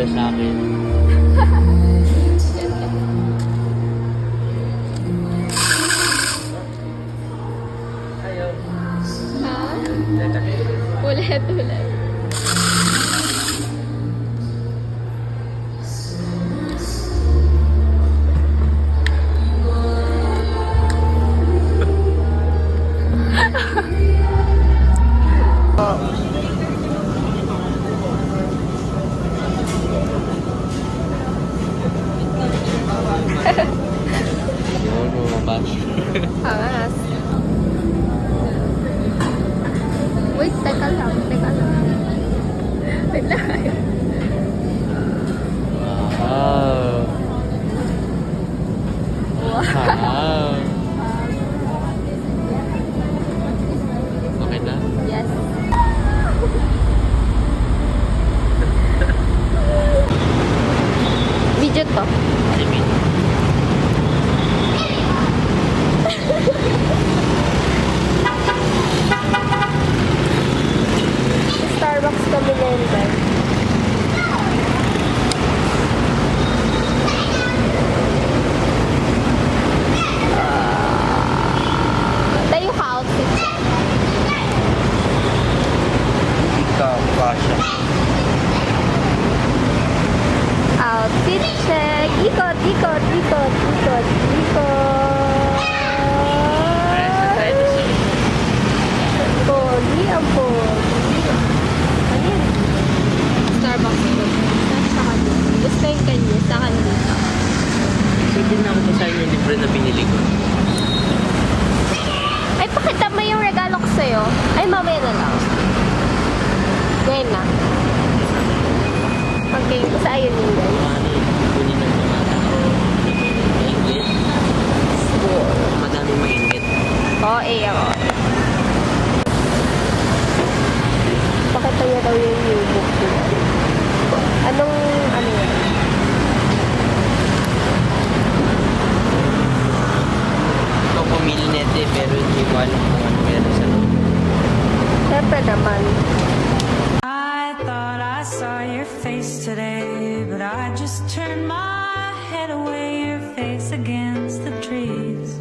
para sa akin. Ayaw. Ha? Ulit, ulit. Yun, lumabas. Angas. Wait, teka lang, teka lang. Wait lang. Wow. Wow. Okay na? Yes. Video to. I mean, Starbucks kami ngayon, guys. Tayo ka outfit. hindi ka kasha. Outfit check. Ikot, ikot, ikot, ikot, ikot. Pogi, ang pogi. Ayun. Starbucks ko. Sa kanya. Gusto yung kanya. Sa kanya. Sige na ako sa inyo libre na binili ko. Ay, pakita mo yung regalo ko sa'yo. Ay, mamaya na lang. Ngayon na. Okay, sa ayun yun, guys. Kunin ng mga tao. Maingit. Madaming maingit. Oo, ako. Pakita niya daw yung new book niya. Anong, ano yan? Ito pumili nito eh, pero hindi ko alam kung ano meron sa loob. Siyempre naman. I thought I saw your face today, but I just turned my head away, your face against the trees.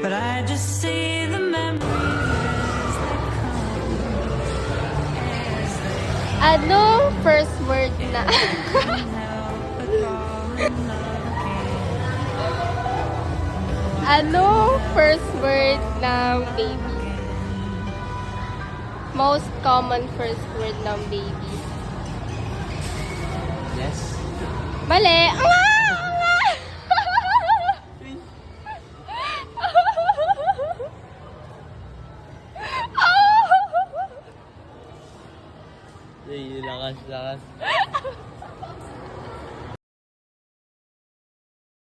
But I just see the memories as they come, as they Ano first word na? can't help but fall in love again. Ano first word ng baby? Most common first word ng baby. Yes. Mali! Nga! Nga! Ay, lakas, lakas.